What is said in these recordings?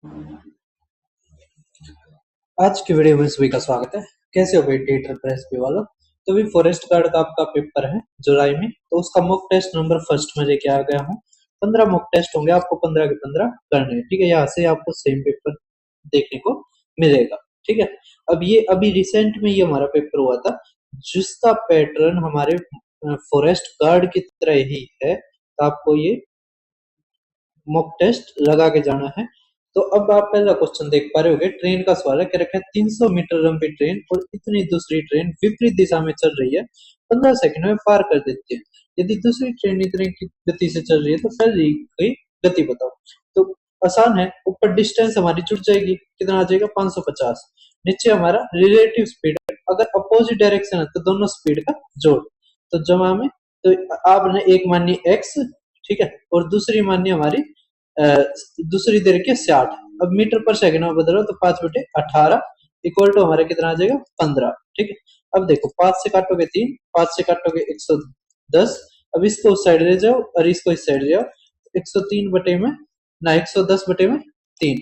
आज की वीडियो में सभी का स्वागत है। कैसे हो भाई टीटर प्रेस पे वालों। तो भी फॉरेस्ट गार्ड का आपका पेपर है जुलाई में, तो उसका मॉक टेस्ट नंबर फर्स्ट में लेके आ गया हूँ। 15 मॉक टेस्ट होंगे, आपको 15 के 15 करने हैं। ठीक है, यहाँ से आपको सेम पेपर देखने को मिलेगा। ठीक है, अब ये अभी रिसेंट में ये हमारा पेपर हुआ था, जिसका पैटर्न हमारे फॉरेस्ट गार्ड की तरह ही है। तो आपको ये मॉक टेस्ट लगा के जाना है। तो अब आप पहला क्वेश्चन देख पा रहे होगे, ट्रेन का सवाल है। कह रखा है 300 मीटर लंबी ट्रेन और इतनी दूसरी ट्रेन विपरीत दिशा में चल रही है, 15 सेकंड में पार कर देती है। यदि दूसरी ट्रेन इतनी की गति से चल रही है तो पहली की गति बताओ। तो आसान है, ऊपर डिस्टेंस हमारी जुड़ जाएगी, कितना आ जाएगा 550। नीचे हमारा रिलेटिव स्पीड, अगर अपोजिट डायरेक्शन है तो दोनों स्पीड का जोड़, तो जमा में। तो आपने एक मानी एक्स, ठीक है, और दूसरी मानी हमारी दूसरी देर के 60। अब मीटर पर सेकंड में बदलो तो 5/18 इक्वल टू हमारे कितना आ जाएगा 15। ठीक है, अब देखो 5 से काटोगे 3, 5 से काटोगे 110। अब इसको उस साइड ले जाओ और इसको इस साइड ले जाओ, 103 बटे में ना 110 बटे में 3।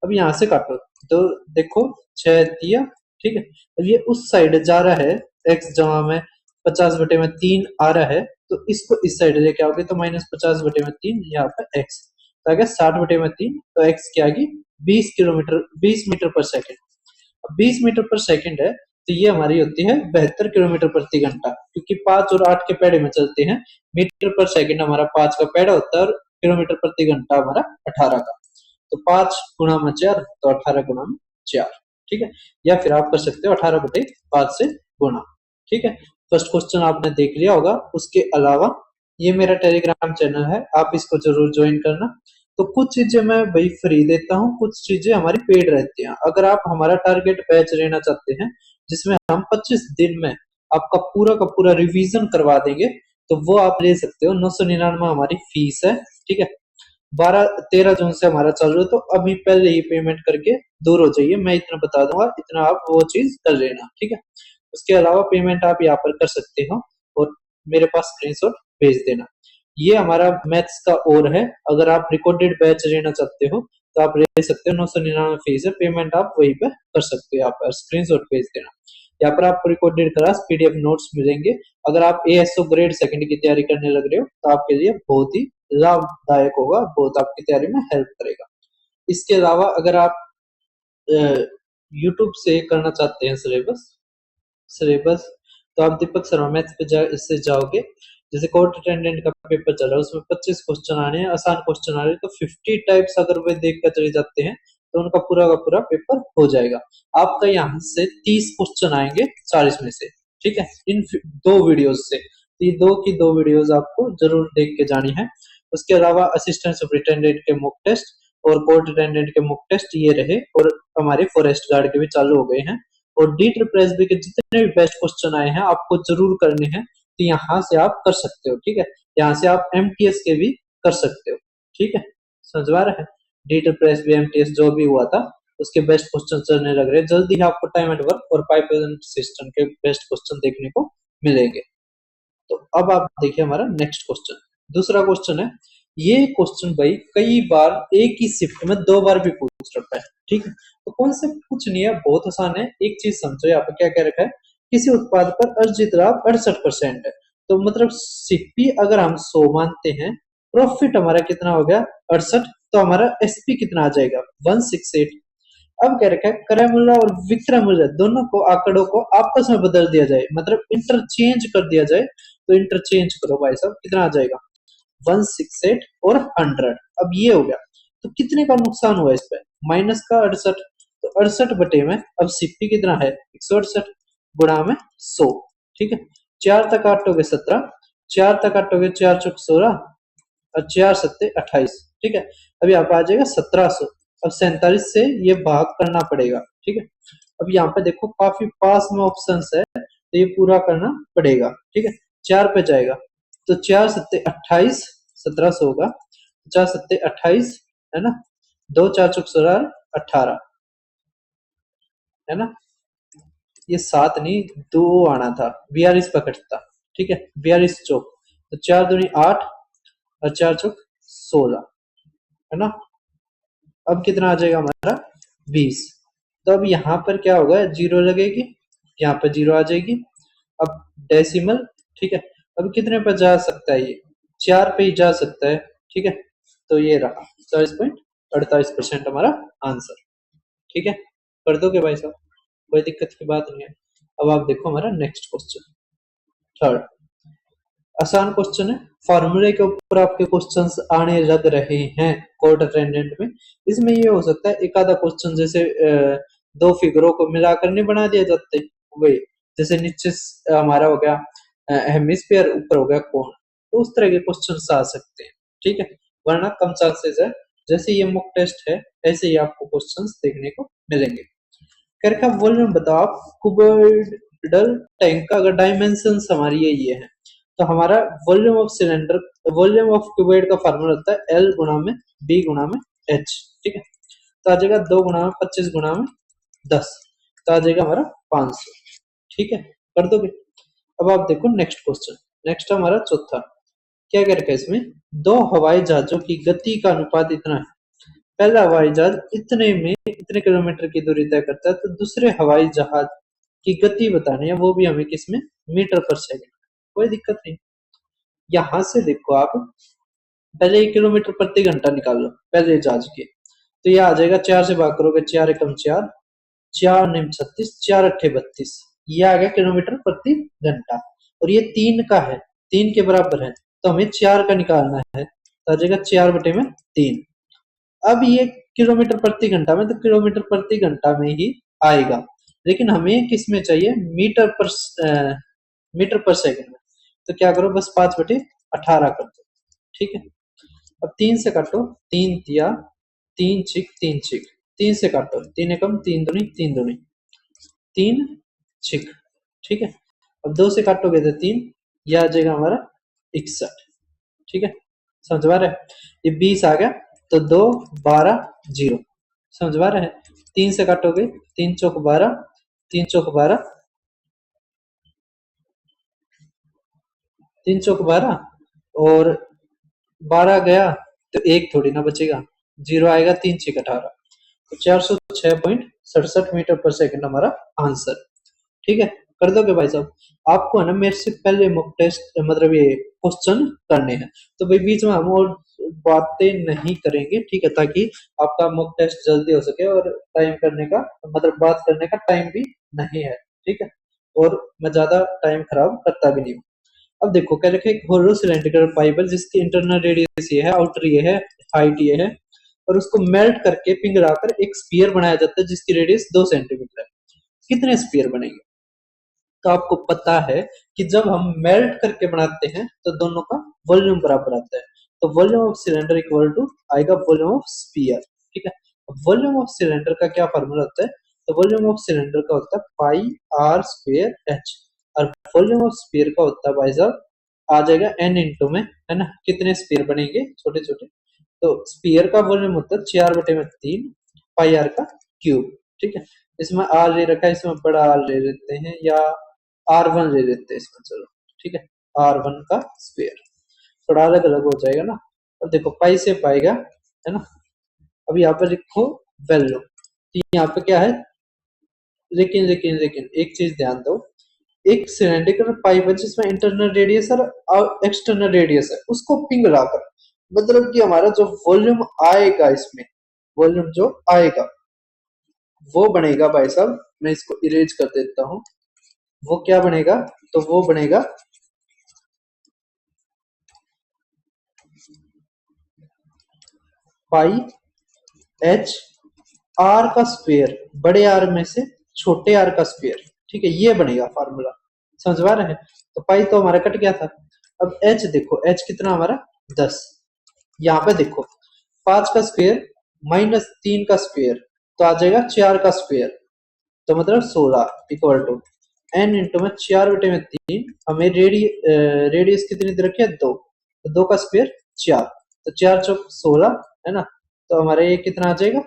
अब यहाँ से काटो तो देखो 6 दिया। ठीक है, अब ये उस साइड जा रहा है, एक्स जमा में 50/3 आ रहा है, तो इसको इस साइड लेके आओगे तो -50/3 यहाँ पे एक्स, तो आ गया 60/3। तो एक्स की आ गई 20 किलोमीटर 20 मीटर पर सेकंड। अब 20 मीटर पर सेकंड है, तो ये हमारी होती है 72 किलोमीटर प्रति घंटा, क्योंकि 5 और 8 के पेड़े में चलते हैं। मीटर पर सेकंड हमारा 5 का पेड़ा होता है और किलोमीटर प्रति घंटा हमारा 18 का। तो 5 गुणा में 4 तो 18 गुणा में 4। ठीक है, या फिर आप कर सकते हो 18/5 से गुणा। ठीक है, फर्स्ट क्वेश्चन आपने देख लिया होगा। उसके अलावा ये मेरा टेलीग्राम चैनल है, आप इसको जरूर ज्वाइन करना। तो कुछ चीजें मैं भाई फ्री देता हूँ, कुछ चीजें हमारी पेड रहती हैं। अगर आप हमारा टारगेट बैच लेना चाहते हैं, जिसमें हम 25 दिन में आपका पूरा का पूरा रिवीजन करवा देंगे, तो वो आप ले सकते हो। 999 हमारी फीस है। ठीक है, 12-13 जून से हमारा चालू है, तो अभी पहले ही पेमेंट करके दूर हो जाइए। मैं इतना बता दूंगा, इतना आप वो चीज कर लेना। ठीक है, उसके अलावा पेमेंट आप यहाँ पर कर सकते हो और मेरे पास स्क्रीनशॉट भेज देना। ये हमारा मैथ्स का और है, अगर आप रिकॉर्डेड बैच लेना चाहते हो तो आप ले सकते हो। 999 फीस है, पेमेंट आप वहीं पे कर सकते हो। यहाँ पर स्क्रीनशॉट भेज देना। यहाँ पर आपको रिकॉर्डेड क्लास पीडीएफ नोट्स मिलेंगे। अगर आप एएसओ ग्रेड सेकंड की तैयारी करने लग रहे हो तो आपके लिए बहुत ही लाभदायक होगा, बहुत आपकी तैयारी में हेल्प करेगा। इसके अलावा अगर आप यूट्यूब से करना चाहते हैं सिलेबस सिलेबस तो आप दीपक शर्मा मैथ्स पे इससे जाओगे। जैसे कोर्ट अटेंडेंट का पेपर चल रहा है, उसमें 25 क्वेश्चन आने हैं, आसान क्वेश्चन आ रहे हैं, तो 50 टाइप्स अगर वे देख कर चले जाते हैं तो उनका पूरा का पूरा पेपर हो जाएगा। आपका यहाँ से 30 क्वेश्चन आएंगे 40 में से। ठीक है, इन दो वीडियोस से, तो ये दो की दो वीडियोस आपको जरूर देख के जानी है। उसके अलावा असिस्टेंट सुपरिटेंडेंट के मॉक टेस्ट और कोर्ट अटेंडेंट के मॉक टेस्ट ये रहे, और हमारे फॉरेस्ट गार्ड के भी चालू हो गए हैं। और डीटर प्रेस बी के जितने भी बेस्ट क्वेश्चन आए हैं आपको जरूर करने हैं, तो यहाँ से आप कर सकते हो। ठीक है, यहाँ से आप एमटीएस के भी कर सकते हो। ठीक है, समझ आ रहा है। डीटर प्रेस बी एमटीएस जो भी हुआ था उसके बेस्ट क्वेश्चन चलने लग रहे हैं। जल्दी ही आपको टाइम एंड वर्क और पाइपलाइन सिस्टम के बेस्ट क्वेश्चन देखने को मिलेंगे। तो अब आप देखिए हमारा नेक्स्ट क्वेश्चन, दूसरा क्वेश्चन है। ये क्वेश्चन भाई कई बार एक ही शिफ्ट में 2 बार भी पूछ सकता है। ठीक है, तो कॉन्सेप्ट कुछ नहीं है, बहुत आसान है। एक चीज समझो, यहाँ पे क्या कह रखा है, किसी उत्पाद पर अर्जित लाभ 68% है। तो मतलब सीपी अगर हम 100 मानते हैं, प्रॉफिट हमारा कितना हो गया 68, तो हमारा एसपी कितना आ जाएगा 168। अब कह रखा है क्रय मूल्य और विक्रय मूल्य दोनों को आंकड़ों को आपस में बदल दिया जाए, मतलब इंटरचेंज कर दिया जाए। तो इंटरचेंज करो भाई साहब, कितना आ जाएगा 168 और 100। अब ये हो गया, तो कितने का नुकसान हुआ इस पे, माइनस का 68। तो 68 बटे में अब सीपी कितना है 168 गुणा में 100। ठीक है, 4 तक काटोगे 17, 4 तक काटोगे 4 चौक 16 और 4 सत्ते 28। ठीक है, अभी यहाँ पे आ जाएगा 1700। अब 47 से ये भाग करना पड़ेगा। ठीक है, अब यहाँ पे देखो काफी पास में ऑप्शन है, तो ये पूरा करना पड़ेगा। ठीक है, 4 पे जाएगा तो 4 सत्ते 28, 1700 होगा। 4 सत्ते 28 है ना, 2 4 चौक 16 18 है ना। ये 7 नहीं 2 आना था, 42 पकड़ता। ठीक है, 42 चौक, तो 4 दूनी 8 और 4 चौक 16 है ना। अब कितना आ जाएगा हमारा 20। तो अब यहाँ पर क्या होगा, जीरो लगेगी, यहाँ पर जीरो आ जाएगी। अब डेसिमल, ठीक है। अब कितने पर जा सकता है ये, 4 पे ही जा सकता है, ठीक है। तो ये रहा 40.48% हमारा आंसर, ठीक है। कर दोगे भाई साहब, कोई दिक्कत की बात नहीं है। अब आप देखो हमारा नेक्स्ट क्वेश्चन, थर्ड। आसान क्वेश्चन है, फॉर्मूले के ऊपर आपके क्वेश्चंस आने लग रहे हैं कोर्ट अटेंडेंट में। इसमें ये हो सकता है एक आधा क्वेश्चन जैसे दो फिगरों को मिलाकर नहीं बना दिया जाते वही, जैसे नीचे हमारा हो गया हेमिस्फीयर, ऊपर हो गया कोण, तो उस तरह के क्वेश्चन आ सकते हैं, ठीक है। वरना कम चांसेस है, जैसे ये मॉक टेस्ट है ऐसे ही आपको क्वेश्चंस देखने को मिलेंगे। करके वॉल्यूम बताओ आप कुबोइडल टैंक का, अगर डायमेंशन हमारी ये है, तो हमारा volume of cylinder, volume of cuboid का फार्मूला होता है एल गुणा में बी गुणा में एच, ठीक है। तो आ जाएगा 2 गुणा में 25 गुणा में 10, तो आ जाएगा हमारा 500, ठीक है। कर दोगे। अब आप देखो नेक्स्ट क्वेश्चन, नेक्स्ट हमारा चौथा। क्या कह रखा है इसमें, दो हवाई जहाजों की गति का अनुपात इतना है। पहला हवाई जहाज इतने में इतने किलोमीटर की दूरी तय करता है, तो दूसरे हवाई जहाज की गति बतानी है, वो भी हमें किसमें, मीटर पर सेकंड। कोई दिक्कत नहीं। यहां से देखो आप, पहले 1 किलोमीटर प्रति घंटा निकाल लो पहले जहाज के, तो ये आ जाएगा 4 से भाग करोगे, 4 एकम 4, 4 निम 36, 4 अट्ठे 32, ये आ गया किलोमीटर प्रति घंटा। और ये 3 का है, 3 के बराबर है, तो हमें 4 का निकालना है, तो आ जाएगा 4 बटे में 3। अब ये किलोमीटर प्रति घंटा में, तो किलोमीटर प्रति घंटा में ही आएगा, लेकिन हमें किस में चाहिए, मीटर पर सेकंड में। तो क्या करो, बस 5/18 कर दो, ठीक है। अब 3 से काटो, 3 तिया 3 छिक 3 छिक, 3 से काटो, 3 एकम 3 दूनी 3 दूनी 3 छिक, ठीक है। अब 2 से काटोगे तो 3, यह आ जाएगा हमारा 61, ठीक है। समझ पा रहे हैं, ये 20 आ गया, तो 2 12 0, समझ पा रहे हैं। 3 से काटोगे, 3 चौक 12, 3 चौक 12, 3 चौक 12, और 12 गया तो एक थोड़ी ना बचेगा, जीरो आएगा, 3 छक 18, तो 406.67 मीटर पर सेकंड हमारा आंसर, ठीक है। कर दोगे भाई साहब। आपको है ना मेरे से पहले मॉक टेस्ट, मतलब ये क्वेश्चन करने हैं, तो भाई बीच में हम और बातें नहीं करेंगे, ठीक है, ताकि आपका मॉक टेस्ट जल्दी हो सके, और टाइम करने का, मतलब बात करने का टाइम भी नहीं है, ठीक है। और मैं ज्यादा टाइम खराब करता भी नहीं हूँ। अब देखो क्या लिखा है, एक होलो सिलेंड्रिकल पाइप है जिसकी इंटरनल रेडियस ये है, आउटर ये है, हाइट ये है, और उसको मेल्ट करके पिघलाकर एक स्फीयर बनाया जाता है जिसकी रेडियस 2 सेंटीमीटर है। कितने स्फीयर बनेंगे, तो आपको पता है कि जब हम मेल्ट करके बनाते हैं तो दोनों का वॉल्यूम बराबर आता है, तो volume of cylinder equal to आएगा वॉल्यूम ऑफ स्फीयर, ठीक है। वॉल्यूम ऑफ सिलेंडर का क्या फॉर्मूला होता है, तो वॉल्यूम ऑफ सिलेंडर का होता है पाई आर स्क्वायर एच, और वॉल्यूम ऑफ स्फीयर का होता है भाई साहब, आ जाएगा एन इंटू में, है ना, कितने स्फीयर बनेंगे छोटे छोटे, तो स्फीयर का वॉल्यूम होता है 4/3 पाई आर का क्यूब, ठीक है। इसमें आर ले रखा है, इसमें बड़ा आर ले लेते हैं, या R1 ले लेते हैं इसमें, चलो ठीक है, R1 का स्क्वायर, थोड़ा अलग अलग हो जाएगा ना। अब देखो पाई से पाएगा, है ना। अब यहाँ पर लिखो वैल्यू, तो यहाँ पे क्या है, लेकिन लेकिन लेकिन एक चीज ध्यान दो, एक सिलेंड्रिकल पाइप है जिसमें इंटरनल रेडियस और एक्सटर्नल रेडियस है, उसको पिघलाकर, मतलब कि हमारा जो वॉल्यूम आएगा इसमें, वॉल्यूम जो आएगा वो बनेगा भाई साहब, मैं इसको इरेज कर देता हूँ, वो क्या बनेगा, तो वो बनेगा पाई एच आर का स्क्वायर, बड़े आर में से छोटे आर का स्क्वायर, ठीक है, ये बनेगा फार्मूला, समझ पा रहे हैं। तो पाई तो हमारा कट गया था। अब एच देखो, एच कितना हमारा 10, यहाँ पे देखो 5 का स्क्वायर माइनस 3 का स्क्वायर, तो आ जाएगा 4 का स्क्वायर, तो मतलब 16 इक्वल टू एन इंटू में 4/3, हमें रेडियस कितनी दे रखी है 2, तो 2 का स्क्वायर 4, तो 4 चौक 16, है ना। तो हमारे ये कितना आ जाएगा,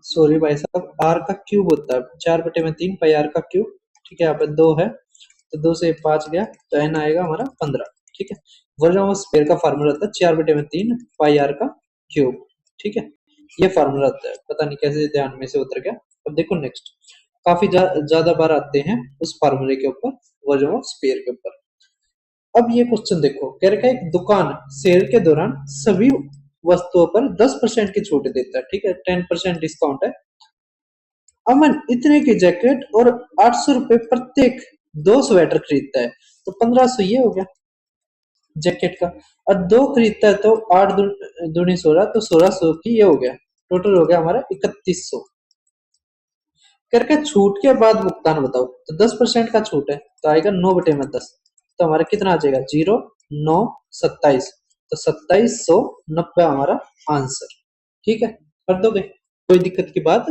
सॉरी भाई साहब, आर का क्यूब होता है 4/3 पाई आर का क्यूब, ठीक है। यहाँ पे 2 है, तो 2 से 5 गया, तो एन आएगा हमारा 15, ठीक है। वॉल्यूम ऑफ स्फीयर का फार्मूला होता है 4/3 पाई आर का क्यूब। ठीक है, ये फार्मूला होता है, पता नहीं कैसे ध्यान में से उतर गया। अब देखो नेक्स्ट, काफी ज्यादा बार आते हैं उस फार्मूले के ऊपर, वॉल्यूम ऑफ स्फीयर के ऊपर। अब ये क्वेश्चन देखो, कह रखा है एक दुकान सेल के दौरान सभी वस्तुओं पर 10% की छूट देता है। ठीक है, 10% डिस्काउंट है। अमन इतने की जैकेट और 800 रुपए प्रत्येक 2 स्वेटर खरीदता है, तो 1500 ये हो गया जैकेट का। और 2 खरीदता है तो 8 दूनी 16, तो 1600 की ये हो गया। टोटल हो गया हमारा 3100। करके छूट के बाद भुगतान बताओ, तो 10% का छूट है तो आएगा 9/10, तो हमारा कितना आ जाएगा 0, 9, 27, तो 2790 हमारा आंसर। ठीक है, कर दोगे, कोई दिक्कत की बात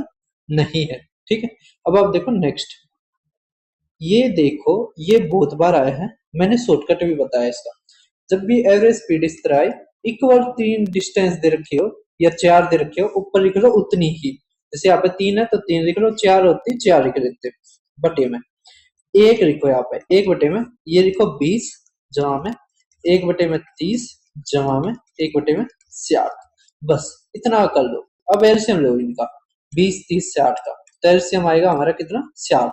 नहीं है। ठीक है, अब आप देखो नेक्स्ट, ये देखो ये बहुत बार आया है, मैंने शॉर्टकट भी बताया इसका। जब भी एवरेज स्पीड इस तरह आए, इक्वल 3 डिस्टेंस दे रखी हो या 4 दे रखी हो, ऊपर लिख लो उतनी ही। जैसे यहाँ पे 3 है तो 3 लिख लो, 4 होती 4 लिख लेते बटे में। 1 लिखो यहाँ पे 1/में, ये लिखो 20 जमा में 1/30 जमा में 1/60, बस इतना कर लो। अब एलसीएम लो इनका 20, 30, 60 का, तो एलसीएम आएगा हमारा कितना 60।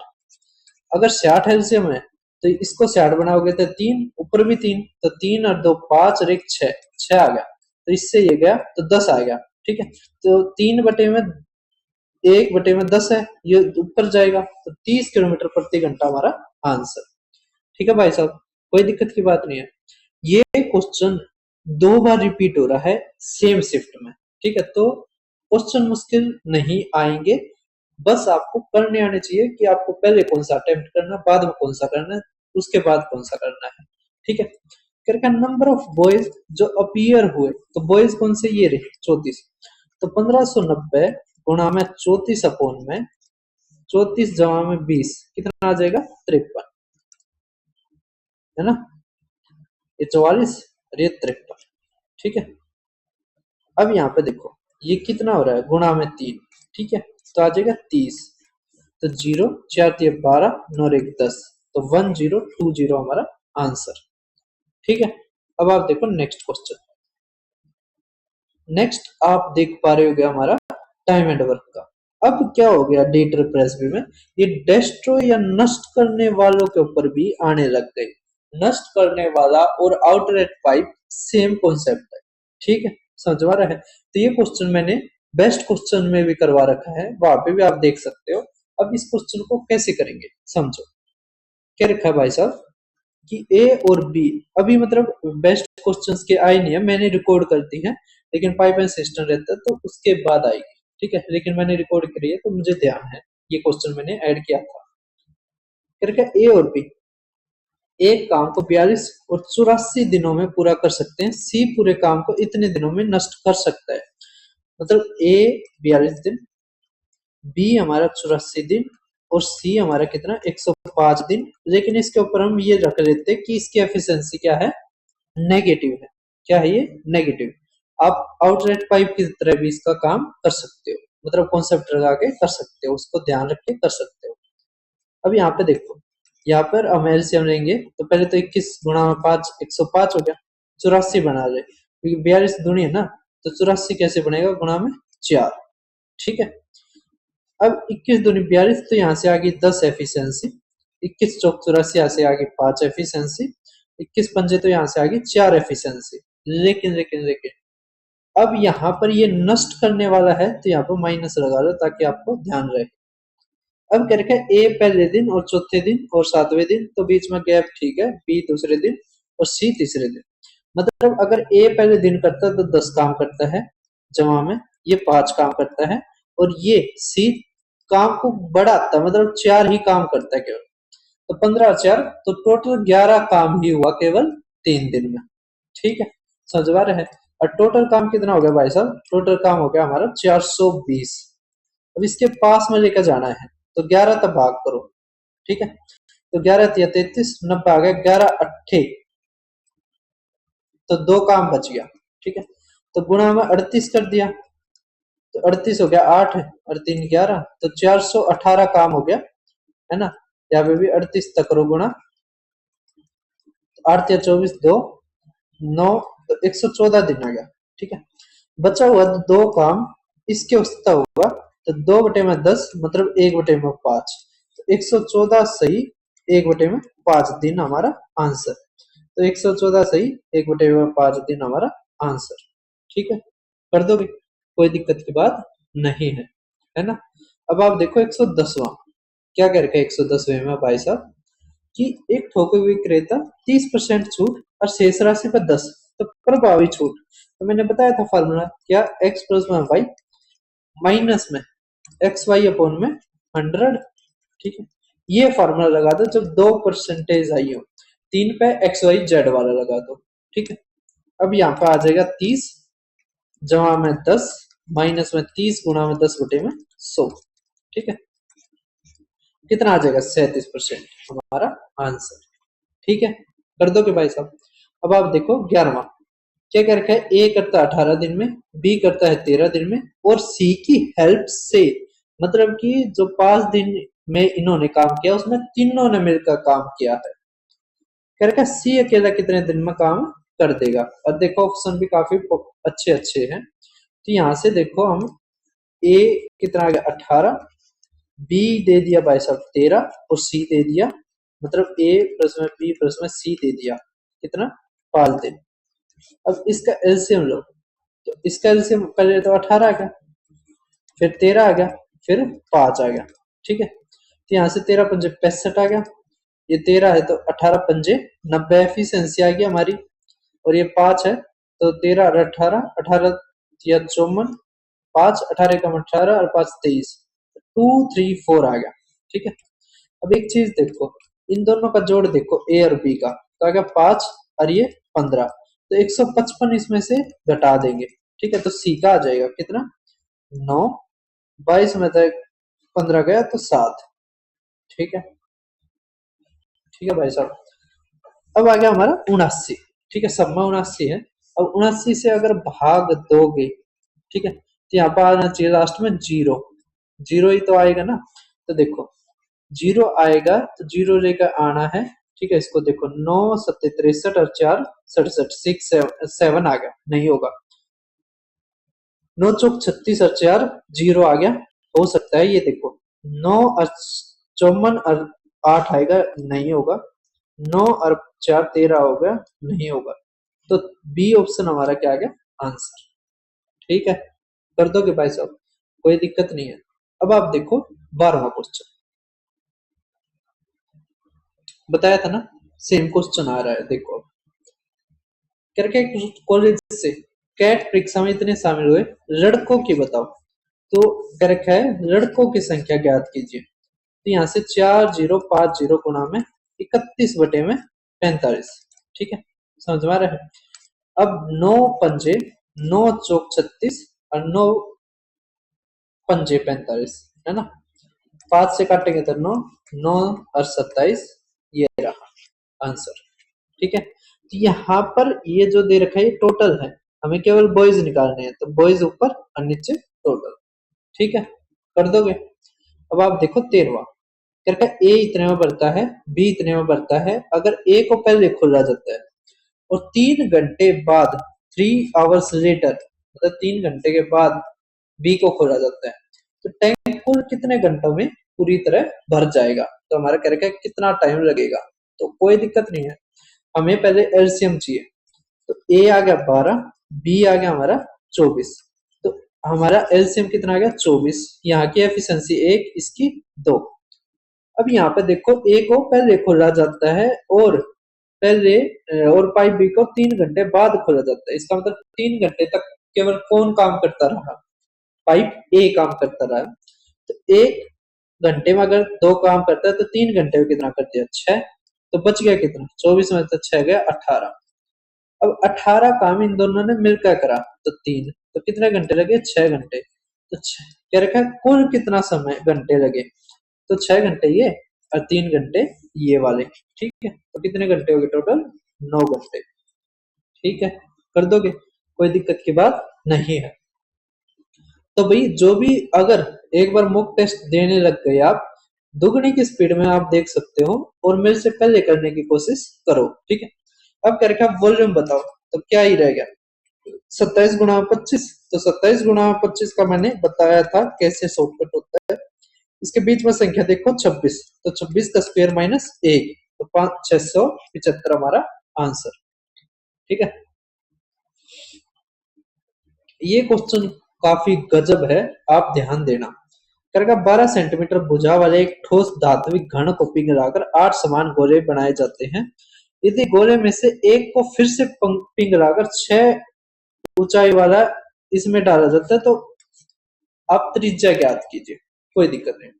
अगर 60 एलसीएम है तो इसको 60 बनाओगे तो 3, ऊपर भी 3, तो 3 और 2 5 और 1 6, 6 आ गया, तो इससे ये गया तो 10 आ गया। ठीक है, तो 1/10 है, ये ऊपर जाएगा तो 30 किलोमीटर प्रति घंटा हमारा आंसर। ठीक है भाई साहब, कोई दिक्कत की बात नहीं है। ये क्वेश्चन 2 बार रिपीट हो रहा है सेम शिफ्ट में। ठीक है, तो क्वेश्चन मुश्किल नहीं आएंगे, बस आपको करने आने चाहिए कि आपको पहले कौन सा अटेम्प्ट करना, बाद में कौन सा करना है, उसके बाद कौन सा करना है। ठीक है, करके नंबर ऑफ बॉयज जो अपीयर हुए, तो बॉयज कौन से ये रहे 34, तो 1590 गुणा में 34 अपॉन में 34 जमा में 20 कितना आ जाएगा 53, है ना, ये 44 और ये 53। ठीक है, अब यहाँ पे देखो ये कितना हो रहा है, गुणा में 3। ठीक है, तो आ जाएगा 30, तो 0 4 3 12 9 1 10, तो 1020 हमारा आंसर। ठीक है, अब आप देखो नेक्स्ट क्वेश्चन। नेक्स्ट आप देख पा रहे हो हमारा टाइम एंड वर्क का। अब क्या हो गया डेटर प्रेसबी में, ये डेस्ट्रॉय या नष्ट करने वालों के ऊपर भी आने लग गए। नष्ट करने वाला और आउटलेट पाइप सेम कॉन्सेप्ट है। ठीक है, समझ आ रहा है। तो ये क्वेश्चन मैंने बेस्ट क्वेश्चन में भी करवा रखा है, वहां पे भी आप देख सकते हो। अब इस क्वेश्चन को कैसे करेंगे समझो। क्या रखा है भाई साहब कि ए और बी, अभी मतलब बेस्ट क्वेश्चंस के आए नहीं है, मैंने रिकॉर्ड कर दी है, लेकिन पाइप एंड सिस्टम रहता है तो उसके बाद आएगी। ठीक है, लेकिन मैंने रिकॉर्ड करी है तो मुझे ध्यान है, ये क्वेश्चन मैंने ऐड किया था। करके ए और बी एक काम को 42 और 84 दिनों में पूरा कर सकते हैं, सी पूरे काम को इतने दिनों में नष्ट कर सकता है। मतलब ए 42 दिन, बी हमारा 84 दिन और सी हमारा कितना 105 दिन। लेकिन इसके ऊपर हम ये रख लेते हैं कि इसकी एफिशिएंसी क्या है, नेगेटिव है। क्या है ये, नेगेटिव। आप आउटलेट पाइप की तरह भी इसका काम कर सकते हो, मतलब कॉन्सेप्ट लगा के कर सकते हो, उसको ध्यान रख के कर सकते हो। अब यहाँ पे देखो, यहाँ पर हम एलसीएम लेंगे तो पहले तो 21 गुणा में 5 105 हो गया, 84 बना रहे क्योंकि 42 दूनी है ना, तो 84 कैसे बनेगा, गुणा में 4। ठीक है, अब 21 दूनी 42, तो यहाँ से आ गई 10 एफिशिएंसी, 21 चौक 84, यहाँ से आ गई 5 एफिशिएंसी, 21 पंजे तो यहाँ से आ गई 4 एफिशिएंसी। लेकिन लेकिन लेकिन अब यहाँ पर ये नष्ट करने वाला है तो यहाँ पर माइनस लगा लो ताकि आपको ध्यान रहे। अब क्या रखा है, ए पहले दिन और चौथे दिन और 7वें दिन, तो बीच में गैप ठीक है, बी दूसरे दिन और सी तीसरे दिन। मतलब अगर ए पहले दिन करता है तो 10 काम करता है जमा में, ये 5 काम करता है, और ये सी काम को बढ़ाता है, मतलब 4 ही काम करता है केवल, तो 15 और 4 तो टोटल 11 काम ही हुआ केवल 3 दिन में। ठीक है, समझ आ रहा है। और टोटल काम कितना हो गया भाई साहब, टोटल काम हो गया हमारा 420। अब इसके पास में लेकर जाना है तो 11 तक भाग करो। ठीक है, तो 11 या 33 90 आ गया, 11 अट्ठे, तो 2 काम बच गया। ठीक है, तो गुणा में 38 कर दिया, तो 38 हो गया 8 और 3 11, तो 418 काम हो गया, है ना। यहाँ पे भी 38 तक करो गुणा, 8 या 24 2, 9 तो 114 दिन आ गया। ठीक है, बचा हुआ दो काम इसके उसका होगा, तो 2/10 मतलब 1/5, तो 114 सही 1/5 दिन हमारा आंसर। तो 114 सही 1/5 दिन हमारा आंसर। ठीक है, कर दोगे, कोई दिक्कत की बात नहीं है ना। अब आप देखो 110वां क्या कह रखा है 110वें में भाई साहब, कि एक थोक विक्रेता 30% छूट और शेष राशि पर 10 तो प्रभावी छूट। तो मैंने बताया था फार्मूला क्या, x प्लस में वाई माइनस में एक्स वाई अपॉन में 100। ठीक है, ये फार्मूला लगा दो जब 2% आई हो, 3 पे एक्स वाई जेड वाला लगा दो। ठीक है, अब यहाँ पे आ जाएगा 30 जमा में 10 माइनस में 30 गुणा में 10/100। ठीक है, कितना आ जाएगा 37% हमारा आंसर। ठीक है, कर दोगे भाई साहब। अब आप देखो 11वां क्या कर रखा है, ए करता है 18 दिन में, बी करता है 13 दिन में, और सी की हेल्प से, मतलब कि जो 5 दिन में इन्होंने काम किया उसमें तीनों ने मिलकर काम किया है। कह रखा है सी अकेला कितने दिन में काम कर देगा। और देखो ऑप्शन भी काफी अच्छे अच्छे हैं, तो यहाँ से देखो हम ए कितना आ गया 18, बी दे दिया भाई साहब 13 और सी दे दिया, मतलब ए प्लस में बी प्लस में सी दे दिया कितना 5 दिन। अब इसका एलसीएम लो, तो इसका एलसीएम पहले तो 18 आ गया, फिर 13 आ गया, फिर 5 आ गया। ठीक है, तो यहाँ से 13 पंजे 65 आ गया, ये 13 है तो 18 पंजे 90 एफिशिएंसी आ गई हमारी, और ये 5 है तो 13 और 18 18 या 54, 5 18 कम 18 और 5 23, 234 आ गया। ठीक है, अब एक चीज देखो, इन दोनों का जोड़ देखो ए और बी का, तो आ गया 5 और ये 15, तो 155 इसमें से घटा देंगे। ठीक है, तो सी का आ जाएगा कितना 9, 22 में से 15 गया तो 7। ठीक है, ठीक है भाई साहब। अब आ गया हमारा 79। ठीक है, सब में 79 है। अब 79 से अगर भाग दोगे, ठीक है, तो यहाँ पर आना चाहिए लास्ट में जीरो, जीरो ही तो आएगा ना। तो देखो जीरो आएगा तो जीरो लेकर आना है। ठीक है, इसको देखो 9 7 63 और 4 67, 6 7 आ गया, नहीं होगा। 9 चौक 36 और 4 जीरो आ गया, हो सकता है ये देखो 9 और 54 और 8 आएगा, नहीं होगा। 9 और 4 13 हो गया, नहीं होगा। तो बी ऑप्शन हमारा क्या आ गया आंसर। ठीक है, कर दोगे भाई साहब, कोई दिक्कत नहीं है। अब आप देखो 12वां क्वेश्चन, बताया था ना सेम क्वेश्चन आ रहा है, देखो करके कॉलेज से कैट परीक्षा में इतने शामिल हुए, लड़कों की बताओ। तो क्या रखा है लड़कों की संख्या ज्ञात कीजिए। तो यहाँ से 4050 गुणा में 31/45। ठीक है, समझ में आ रहा है। अब 9 पंजे 9 चौक 36 और 9 पंजे 45 है ना, 5 से काटेंगे तो 9 9 और 27, ये रहा आंसर। ठीक है, तो यहाँ पर ये जो दे रखा है ये टोटल है, हमें केवल बॉयज निकालने हैं, तो बॉयज ऊपर और नीचे टोटल। ठीक है, कर दोगे। अब आप देखो 13वां करके, ए इतने में बढ़ता है, बी इतने में बढ़ता है, अगर ए को पहले खोला जाता है और 3 घंटे बाद 3 आवर्स लेटर, मतलब 3 घंटे के बाद बी को खोला जाता है, तो टैंक कुल कितने घंटों में पूरी तरह भर जाएगा। तो हमारा कह रखा है कितना टाइम लगेगा, तो कोई दिक्कत नहीं है, हमें पहले एलसीएम चाहिए। तो ए आ गया 12, बी आ गया हमारा 24, तो हमारा एलसीएम कितना आ गया 24। यहाँ की एफिशिएंसी 1, इसकी 2। अब यहाँ पे देखो ए को पहले खोला जाता है और पहले और पाइप बी को 3 घंटे बाद खोला जाता है, इसका मतलब 3 घंटे तक केवल कौन काम करता रहा, पाइप ए काम करता रहा। तो 1 घंटे में अगर 2 काम करता है तो 3 घंटे में कितना कर दिया 6, तो बच गया कितना 24 में तो 6 गया 18। अब 18 काम इन दोनों ने मिलकर करा तो 3, तो कितने घंटे लगे 6 घंटे। तो क्या रखा कुल कितना समय घंटे लगे, तो 6 घंटे ये और 3 घंटे ये वाले। ठीक है, तो कितने घंटे हो गए टोटल 9 घंटे। ठीक है, कर दोगे, कोई दिक्कत की बात नहीं है। तो भाई जो भी अगर एक बार मॉक टेस्ट देने लग गए आप, दुगनी की स्पीड में आप देख सकते हो और मेरे से पहले करने की कोशिश करो। ठीक है, अब करके आप वॉल्यूम बताओ, तो क्या ही रह गया, 27 गुणा 25। तो 27 गुणा 25 का मैंने बताया था कैसे शॉर्टकट होता है। इसके बीच में संख्या देखो 26, तो 26 का स्क्वायर माइनस 1, तो 675 हमारा आंसर। ठीक है, ये क्वेश्चन काफी गजब है, आप ध्यान देना। करेगा 12 सेंटीमीटर भुजा वाले एक ठोस धात्विक घन को पिघलाकर 8 समान गोले बनाए जाते हैं। यदि गोले में से एक को फिर से पिघलाकर 6 ऊंचाई वाला इसमें डाला जाता है, तो आप त्रिज्या ज्ञात कीजिए। कोई दिक्कत नहीं,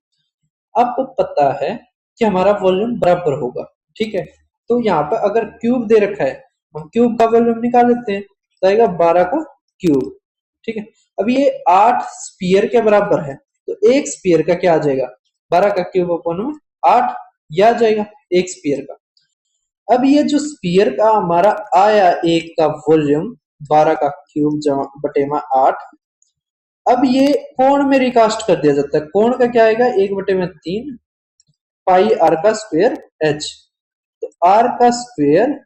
आपको पता है कि हमारा वॉल्यूम बराबर होगा। ठीक है, तो यहाँ पे अगर क्यूब दे रखा है, हम क्यूब का वॉल्यूम निकाल लेते हैं, तो आएगा 12 का क्यूब। ठीक है, अब ये 8 स्पीयर के बराबर है, तो एक स्पीयर का क्या आ जाएगा, 12 का क्यूब अपन में 8, यह आ जाएगा एक स्पीयर का। अब ये जो स्पीयर का हमारा आया एक का वॉल्यूम 12 का क्यूब बटे में 8, अब ये कोण में रिकास्ट कर दिया जाता है। कोण का क्या आएगा, 1/3 पाई आर का स्क्वायर एच। तो आर का स्क्वायर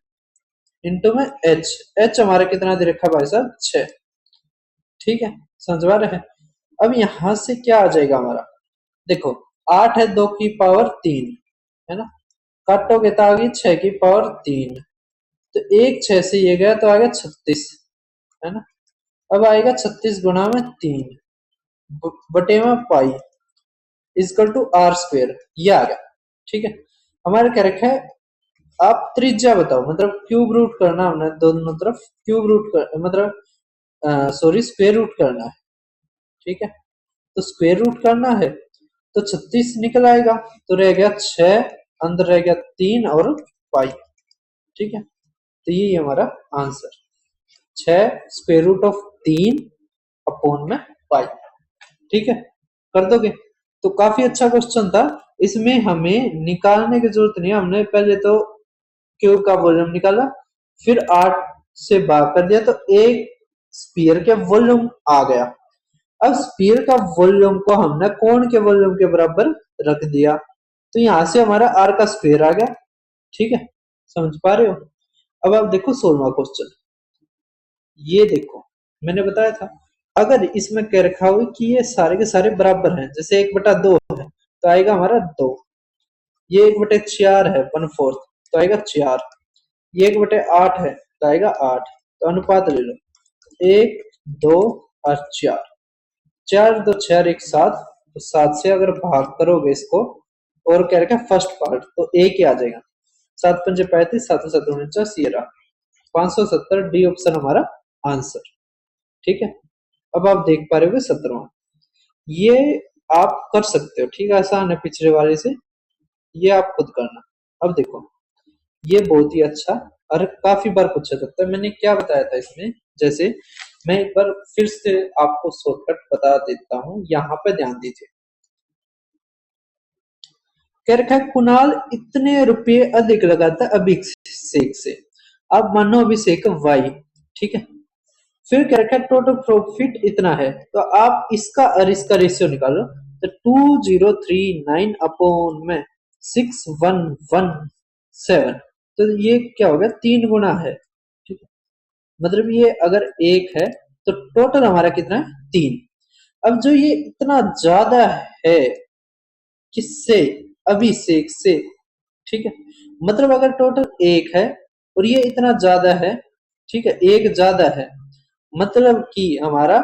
इंटू में एच, एच हमारा कितना दे रखा भाई साहब, 6। ठीक है, समझवा रहे हैं। अब यहां से क्या आ जाएगा हमारा, देखो 8 है 2 की पावर 3, है ना, काटोगे तो आ गई 6 की पावर 3, तो एक 6 से ये गया तो आ गया 36, है ना। अब आएगा 36 गुणा में 3 बटे में पाई इजकल टू आर स्क्वायर, ये आ गया। ठीक है, हमारे क्या रखा है, आप त्रिज्या बताओ, मतलब क्यूब रूट करना हमने दोनों तरफ, क्यूब रूट कर मतलब सॉरी स्क्वायर रूट करना है। ठीक है, तो स्क्वायर रूट करना है, तो 36 निकल आएगा, तो रह गया 6, अंदर रह गया 3 और पाई। ठीक है, तो ये हमारा answer 6 square root of 3 upon में पाई। ठीक है, कर दोगे, तो काफी अच्छा क्वेश्चन था। इसमें हमें निकालने की जरूरत नहीं है, हमने पहले तो क्यूब का वॉल्यूम निकाला, फिर 8 से भाग कर दिया, तो एक स्पीयर के वॉल्यूम आ गया। अब स्पीयर का वॉल्यूम को हमने कोण के वॉल्यूम के बराबर रख दिया, तो यहां से हमारा आर का स्क्वायर आ गया। ठीक है, समझ पा रहे हो। अब आप देखो 16वां क्वेश्चन, ये देखो मैंने बताया था, अगर इसमें कह रखा हो कि ये सारे के सारे बराबर हैं, जैसे 1/2 है तो आएगा हमारा 2, ये 1/4 है 1/4, तो आएगा 4, ये 1/8 है तो आएगा 8, तो अनुपात ले लो 1 2 और 4, 4 2 6 1 7, तो 7 से अगर भाग करोगे इसको, और कह रखा है फर्स्ट पार्ट, तो एक ही आ जाएगा, 7 पंजे 35, 7 7 49, ये रहा 570, डी ऑप्शन हमारा आंसर। ठीक है, अब आप देख पा रहे हो 17वां, ये आप कर सकते हो। ठीक है, आसान है पिछले वाले से, ये आप खुद करना। अब देखो ये बहुत ही अच्छा और काफी बार पूछा जाता है, मैंने क्या बताया था इसमें, जैसे मैं एक बार फिर से आपको शॉर्टकट बता देता हूं, यहाँ पे ध्यान दीजिए। कह रखा है कुणाल इतने रुपए अधिक लगाता है अभिषेक से, अब मानो अभिषेक वाई। ठीक है, फिर कह रखा है टोटल प्रॉफिट इतना है, तो आप इसका और इसका रेशियो निकालो, तो 2039 अपॉन में 6117, तो ये क्या हो गया, 3 गुना है। ठीक है, मतलब ये अगर 1 है तो टोटल हमारा कितना है, 3। अब जो ये इतना ज्यादा है किससे, अभिषेक से। ठीक है, मतलब अगर टोटल 1 है और ये इतना ज्यादा है, ठीक है, 1 ज्यादा है, मतलब कि हमारा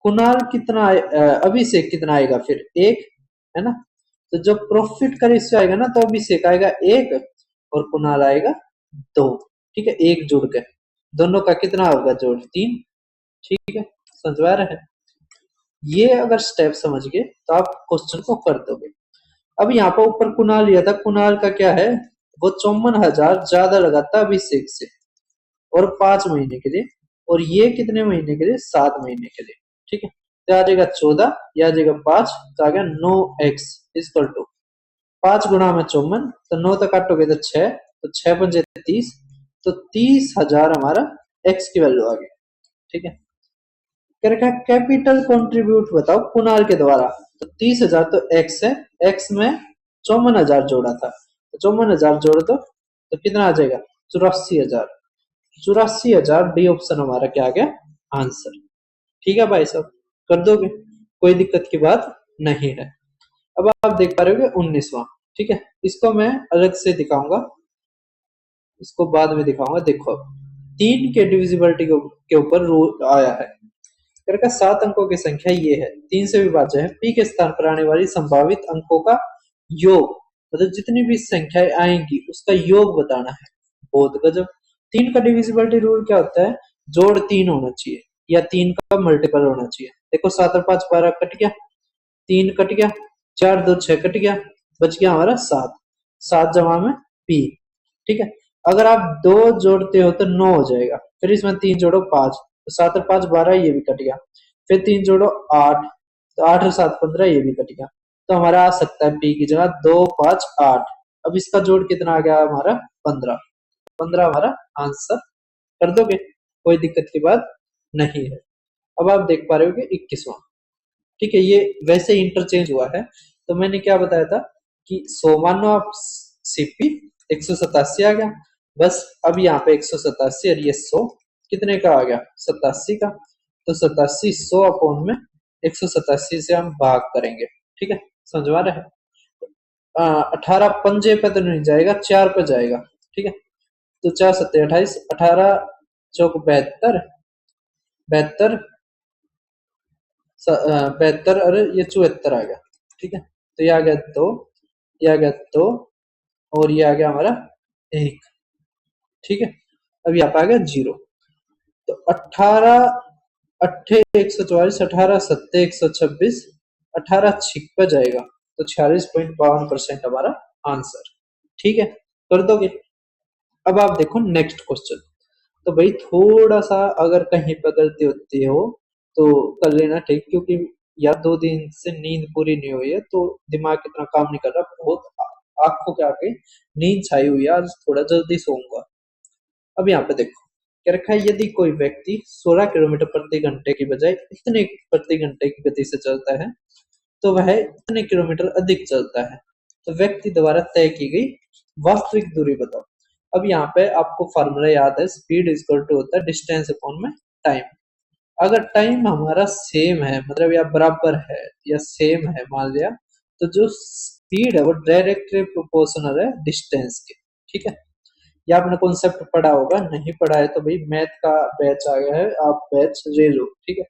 कुणाल कितना अभिषेक कितना आएगा, फिर 1, है ना। तो जो प्रॉफिट का रेशियो आएगा ना, तो अभिषेक आएगा 1 और कुणाल आएगा 2। ठीक है, 1 जुड़ के दोनों का कितना होगा जोड़, 3। ठीक है, समझवा रहे हैं। ये अगर स्टेप समझ गए तो आप क्वेश्चन को कर दोगे। अब यहाँ पर ऊपर कुणाल लिया था, कुणाल का क्या है, वो 54,000 ज्यादा लगाता अभिषेक से, और 5 महीने के लिए, और ये कितने महीने के लिए, 7 महीने के लिए। ठीक है, तो आ जाएगा 14, या आ जाएगा 5, तो आ गया 9x इक्वल टू 5 गुणा में 54, तो 9 तक काटोगे तो 6, तो 6 पंजे 30, तो 30,000 हमारा x की वैल्यू आ गई। ठीक है, कह रखा है कैपिटल कंट्रीब्यूट बताओ कुणाल के द्वारा, तो 30,000 तो x है, x में 54,000 जोड़ा था, तो 54,000 जोड़ दो तो कितना आ जाएगा, 84,000। 84,000 डी ऑप्शन हमारा क्या आ गया आंसर। ठीक है भाई साहब, कर दोगे, कोई दिक्कत की बात नहीं है। अब आप देख पा रहे होगे 19वां। ठीक है, इसको मैं अलग से दिखाऊंगा, इसको बाद में दिखाऊंगा। देखो अब 3 के डिविजिबिलिटी के ऊपर रूल आया है। घर का 7 अंकों की संख्या ये है, 3 से विभाज्य है, पी के स्थान पर आने वाली संभावित अंकों का योग, मतलब जितनी भी संख्याएं आएंगी उसका योग बताना है। बहुत गजब। 3 का डिविजिबिलिटी रूल क्या होता है, जोड़ 3 होना चाहिए या 3 का मल्टीपल होना चाहिए। देखो 7 और 5 12 कट गया, 3 कट गया, 4 2 6 कट गया, बच गया हमारा 7, 7 जमा में पी। ठीक है, अगर आप 2 जोड़ते हो तो 9 हो जाएगा, फिर इसमें 3 जोड़ो 5, तो 7 और 5 12, ये भी कट गया, फिर 3 जोड़ो 8, तो 8 और 7 15, ये भी कट गया। तो हमारा आ सकता है पी की जगह 2 5 8। अब इसका जोड़ कितना आ गया हमारा 15, 15 हमारा आंसर। कर दोगे, कोई दिक्कत की बात नहीं है। अब आप देख पा रहे हो कि 21वां। ठीक है, ये वैसे इंटरचेंज हुआ है, तो मैंने क्या बताया था कि 100 मानो आप सीपी 187 आ गया, बस अब यहाँ पे 187 और ये 100 कितने का आ गया 87 का, तो 87 100 अपॉन में 187 से हम भाग करेंगे। ठीक है, समझवा रहे हैं। 18 पंजे पे तो नहीं जाएगा, 4 पे जाएगा। ठीक है, तो 4 सत्ते 28, 18 चौक 72, 72 72, अरे ये 74 आ गया। ठीक है, तो ये आ गया 2, ये आ गया 2, और ये आ गया हमारा 1। ठीक है, अब यहाँ पे आ गया 0। तो 18 अट्ठे 144, 18 सत्ते 126, 18 छिक पे जाएगा, तो 46.52% हमारा आंसर। ठीक है, कर दोगे। अब आप देखो नेक्स्ट क्वेश्चन। तो भाई थोड़ा सा अगर कहीं पर गलती होती हो तो कर लेना, ठीक, क्योंकि या 2 दिन से नींद पूरी नहीं हुई है तो दिमाग इतना काम नहीं कर रहा, बहुत आंखों के आगे नींद छाई हुई है, आज थोड़ा जल्दी सोऊंगा। अब यहाँ पे देखो क्या रखा है, यदि कोई व्यक्ति 16 किलोमीटर प्रति घंटे की बजाय इतने प्रति घंटे की गति से चलता है तो वह इतने किलोमीटर अधिक चलता है, तो व्यक्ति द्वारा तय की गई वास्तविक दूरी बताओ। अब यहाँ पे आपको फार्मूला याद है, स्पीड इक्वल टू होता है डिस्टेंस अपॉन में टाइम। अगर टाइम हमारा सेम है, मतलब या बराबर है या सेम है मान लिया, तो जो स्पीड है वो डायरेक्टली प्रोपोर्शनल है डिस्टेंस के। ठीक है, ये आपने कॉन्सेप्ट पढ़ा होगा, नहीं पढ़ा है तो भाई मैथ का बैच आ गया है, आप बैच ले लो। ठीक है,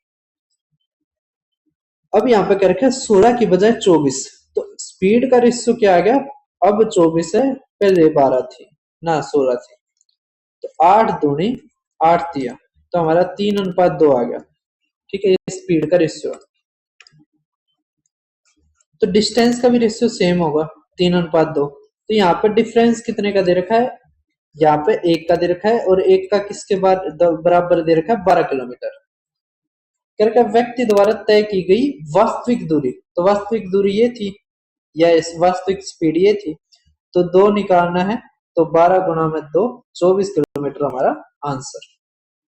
अब यहाँ पे क्या रखा है 16 की बजाय 24, तो स्पीड का रेशियो क्या आ गया, अब 24 है, पहले 12 थी ना 16 थी, तो 8 दूनी 8 दिया, तो हमारा 3:2 आ गया। ठीक है, ये स्पीड का रेशियो। तो डिस्टेंस का भी रेशियो सेम होगा 3:2, तो यहाँ पे डिफरेंस कितने का दे रखा है, यहाँ पे 1 का दे रखा है, और 1 का किसके बाद बराबर दे रखा है 12 किलोमीटर। करके व्यक्ति द्वारा तय की गई वास्तविक दूरी, तो वास्तविक दूरी ये थी या इस वास्तविक स्पीड ये थी, तो 2 निकालना है, तो 12 गुणा में 2 24 किलोमीटर हमारा आंसर।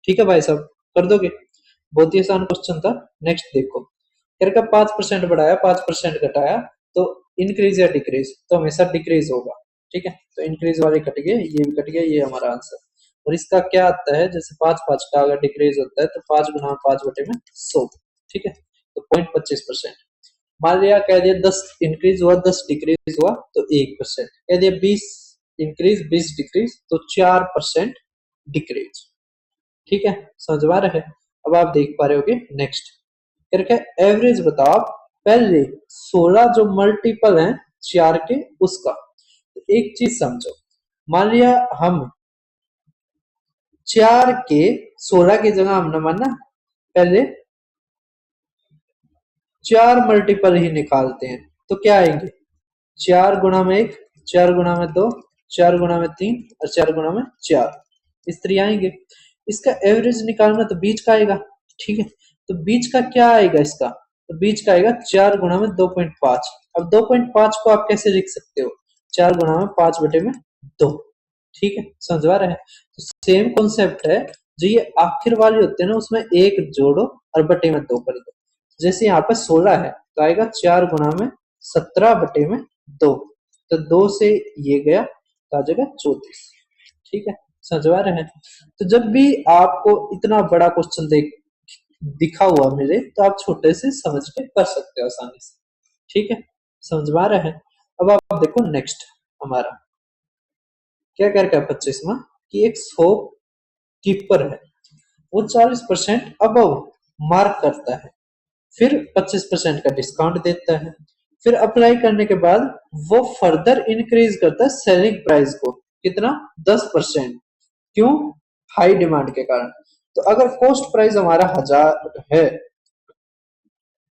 ठीक है भाई साहब, कर दोगे, बहुत ही आसान क्वेश्चन था। नेक्स्ट देखो, करके 5% बढ़ाया 5% घटाया, तो इंक्रीज या डिक्रीज, तो हमेशा डिक्रीज होगा। ठीक है, तो इंक्रीज वाले कट गए, ये भी कट गया, ये हमारा आंसर। और इसका क्या आता है, जैसे 5 का अगर डिक्रीज होता है तो 5 गुना 5 बटे में 100। ठीक है, तो 0.25%। मान लिया कह दिया 10 इंक्रीज हुआ 10 डिक्रीज हुआ तो 1%, कह दिया 20 इंक्रीज 20 डिक्रीज तो 4% डिक्रीज। ठीक है, समझ में आ रहा है। अब आप देख पा रहे होगे नेक्स्ट करके एवरेज बताओ आप, पहले 16 जो मल्टीपल है 4 के उसका। तो एक चीज समझो, मान लिया हम 4 के 16 की जगह हमने माना पहले 4 मल्टीपल ही निकालते हैं, तो क्या आएंगे 4 गुणा में 1, 4 गुणा में 2, 4 गुणा में 3 और 4 गुणा में 4, इस तरह आएंगे। इसका एवरेज निकालना तो बीच का आएगा। ठीक है, तो बीच का क्या आएगा इसका, तो बीच का आएगा 4 गुणा में 2.5। अब 2.5 को आप कैसे लिख सकते हो, 4 गुणा में 5 बटे में 2। ठीक है, समझवा रहे हैं। तो सेम कॉन्सेप्ट है, जो ये आखिर वाले होते हैं ना उसमें एक जोड़ो और बटे में 2 कर दो। जैसे यहाँ पे 16 है तो आएगा 4 गुणा में 17 बटे में 2, तो 2 से ये गया तो आ जाएगा 34। ठीक है, समझवा रहे हैं। तो जब भी आपको इतना बड़ा क्वेश्चन दिखा हुआ मिले तो आप छोटे से समझ के कर सकते हो आसानी से। ठीक है, समझवा रहे हैं। अब आप देखो नेक्स्ट हमारा क्या कर रखा है 25वां कि एक शॉप कीपर है, वो 40% अबव मार्क करता है, फिर 25% का डिस्काउंट देता है, फिर अप्लाई करने के बाद वो फर्दर इंक्रीज करता है सेलिंग प्राइस को कितना 10%। क्यों? हाई डिमांड के कारण। तो अगर कॉस्ट प्राइस हमारा 1000 है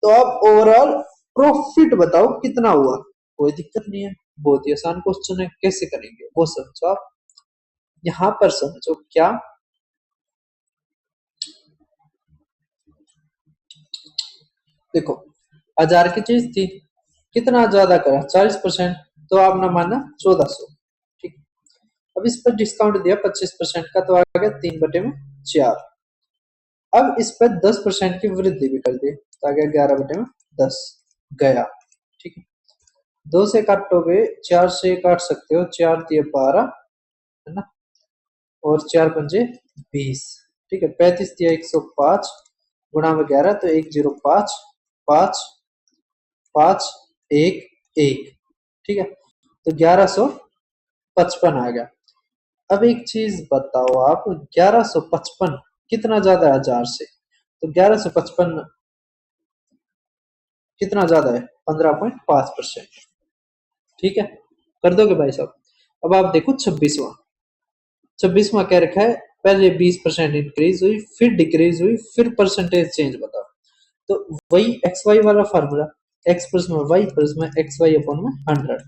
तो आप ओवरऑल प्रॉफिट बताओ कितना हुआ। कोई दिक्कत नहीं है, बहुत ही आसान क्वेश्चन है, कैसे करेंगे वो समझो आप। यहां पर समझो क्या, देखो 1000 की चीज थी, कितना ज्यादा करा 40%, तो आपने माना 1400। ठीक, अब इस पर डिस्काउंट दिया 25% का, तो आ गया 3/4। अब इस पर 10% की वृद्धि भी कर दी तो आ गया 11/10 गया। ठीक है, 2 से काटोगे, 4 से काट सकते हो, 4 दिए 12 है ना, और 4×5 20। ठीक है, 35 दिया 105 गुणा में 11 तो 105 5 5 1 1। ठीक है, तो 1155 आ गया। अब एक चीज बताओ आप, 1155 कितना ज्यादा है 1000 से? तो 1155 कितना ज्यादा है? 15.5%। ठीक है, कर दोगे भाई साहब। अब आप देखो 26वां। 26वां क्या रखा है, पहले 20% इंक्रीज हुई, फिर डिक्रीज हुई, फिर परसेंटेज चेंज बताओ। तो वही एक्स वाई वाला फार्मूला, एक्स प्लस में वाई प्लस में एक्स वाई अपॉन में 100।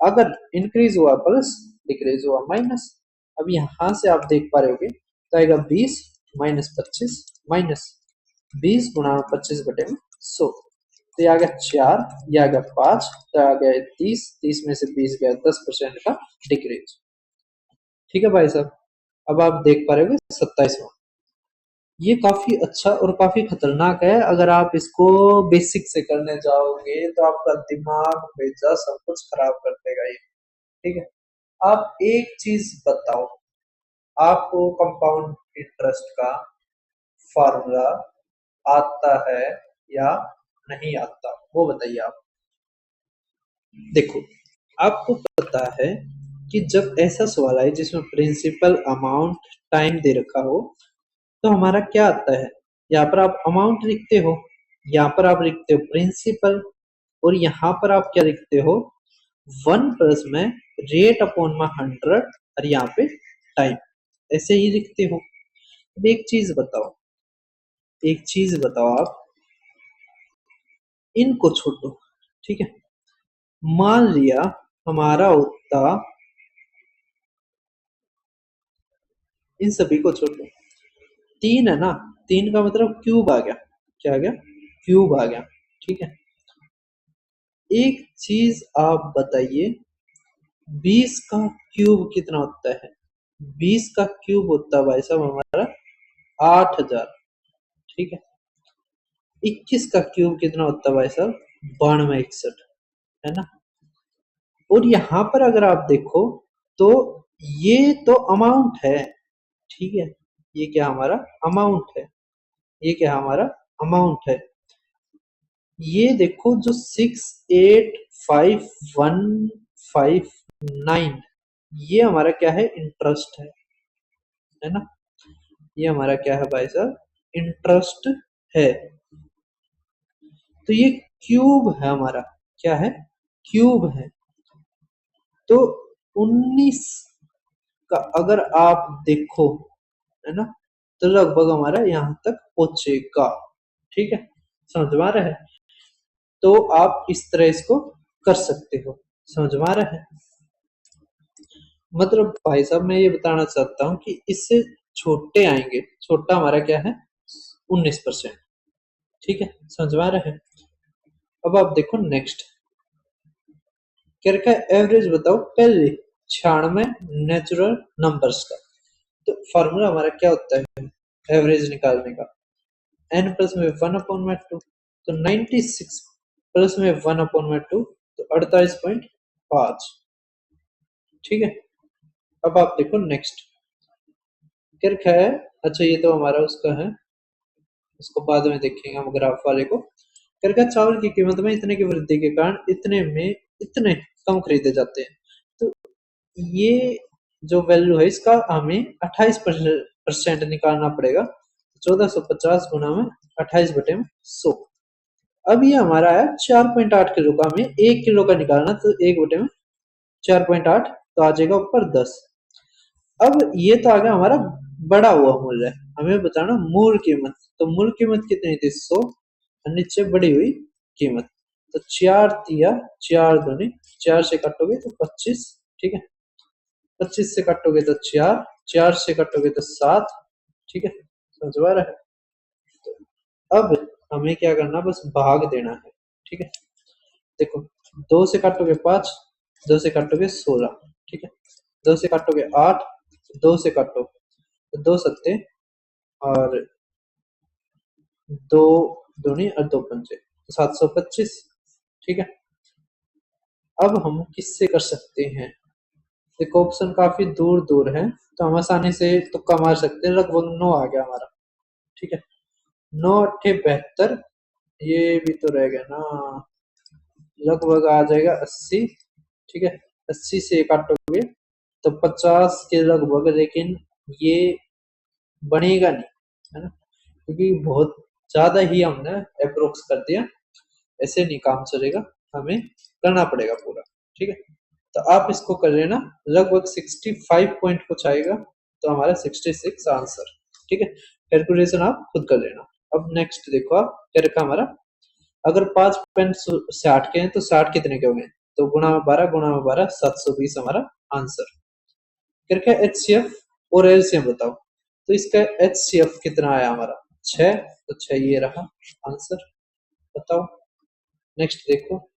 अगर इंक्रीज हुआ प्लस, डिक्रीज हुआ माइनस। अब यहां से आप देख पा रहे होगे तो आएगा 20 माइनस 25 माइनस 20 गुणा 25/100। तो ये आ गया 4, ये आ गया 5, तो आ गया 30, 30 में से 20 गया 10% का डिक्रीज। ठीक है भाई साहब, अब आप देख पा रहे होगे 27वां। ये काफी अच्छा और काफी खतरनाक है, अगर आप इसको बेसिक से करने जाओगे तो आपका दिमाग बेजा सब कुछ खराब कर देगा ये। ठीक है, आप एक चीज बताओ, आपको कंपाउंड इंटरेस्ट का फॉर्मूला आता है या नहीं आता, वो बताइए आप। देखो, आपको पता है कि जब ऐसा सवाल आए जिसमें प्रिंसिपल अमाउंट टाइम दे रखा हो तो हमारा क्या आता है, यहाँ पर आप अमाउंट लिखते हो, यहाँ पर आप लिखते हो प्रिंसिपल, और यहाँ पर आप क्या लिखते हो 1 प्लस में रेट अपॉन में 100, और यहाँ पे टाइम, ऐसे ही लिखते हो। अब एक चीज बताओ, एक चीज बताओ आप, इनको छोड़ो। ठीक है, मान लिया हमारा होता, इन सभी को छोड़ो, 3 है ना, 3 का मतलब क्यूब आ गया, क्या आ गया? क्यूब आ गया। ठीक है, एक चीज आप बताइए, 20 का क्यूब कितना होता है? 20 का क्यूब होता है भाई साहब हमारा 8000। ठीक है, 21 का क्यूब कितना होता है भाई साहब? 9261, है ना। और यहाँ पर अगर आप देखो तो ये तो अमाउंट है। ठीक है, ये क्या हमारा अमाउंट है, ये क्या हमारा अमाउंट है। ये देखो जो 685159, ये हमारा क्या है? इंटरेस्ट है ना। ये हमारा क्या है भाई साहब? इंटरेस्ट है। तो ये क्यूब है हमारा, क्या है? क्यूब है। तो 19 का अगर आप देखो, है ना, तो लगभग हमारा यहां तक पहुंचेगा। ठीक है, समझ में आ रहा है। तो आप इस तरह इसको कर सकते हो, समझ में आ रहा है। मतलब भाई साहब मैं ये बताना चाहता हूँ कि इससे छोटे आएंगे, छोटा हमारा क्या है? 19%। ठीक है, समझ में आ रहा है। अब आप देखो नेक्स्ट क्या रखा है, एवरेज बताओ पहले 96 नेचुरल नंबर्स का। तो फॉर्मूला हमारा क्या होता है एवरेज निकालने का? n प्लस में 1/2, तो 96 प्लस में 1/2 तो 48.5। ठीक है, अब आप देखो नेक्स्ट, क्या रखा है? अच्छा ये तो हमारा उसका है, इसको बाद में देखेंगे हम ग्राफ वाले को। क्या चावल की कीमत में इतने की वृद्धि के कारण इतने में इतने कम खरीदे जाते हैं। तो ये जो वैल्यू है इसका हमें 28% निकालना पड़ेगा। 1450 गुना में 28/100। अब ये हमारा है 4.8 किलो का, हमें 1 किलो का निकालना, तो 1/4.8 तो आ जाएगा ऊपर 10। अब ये तो आ गया हमारा बड़ा हुआ मूल्य, हमें बताना मूल कीमत। तो मूल कीमत कितनी थी? 100, और नीचे बढ़ी हुई कीमत। तो 4 तिया 4 दूनी, 4 से काटोगे तो 25, ठीक है। 25 से काटोगे तो 4, 4 से काटोगे तो 7, ठीक है। समझ आ रहा है? तो अब हमें क्या करना, बस भाग देना है, ठीक है। देखो, 2 से काटोगे 5, 2 से काटोगे 16, ठीक है। 2 से काटोगे 8, 2 से काटो तो 2 सत्ते, और 2 दूनी और 2 पंजे, तो 725, ठीक है। अब हम किससे कर सकते हैं? देखो ऑप्शन काफी दूर दूर है, तो हम आसानी से तुक्का मार सकते हैं। लगभग 9 आ गया हमारा, ठीक है। 9 × 8 = 72, ये भी तो रह गया ना, लगभग आ जाएगा 80, ठीक है। 80 से काटोगे तो 50 के लगभग, लेकिन ये बनेगा नहीं, है ना, क्योंकि बहुत ज्यादा ही हमने अप्रोक्स कर दिया। ऐसे नहीं काम चलेगा, हमें करना पड़ेगा पूरा, ठीक है। तो आप इसको कर लेना, लगभग 65 पॉइंट कुछ आएगा, तो हमारा 66 आंसर, ठीक है। कैलकुलेशन आप खुद कर लेना। अब नेक्स्ट देखो, आप क्या रखा हमारा, अगर 5 पेन 60 के हैं तो 60 कितने के होंगे? तो गुणा में 12, गुणा में 12, 720 हमारा आंसर। फिर क्या HCF और LCM बताओ। तो इसका HCF कितना आया हमारा? 6, तो 6 ये रहा आंसर, बताओ। नेक्स्ट देखो,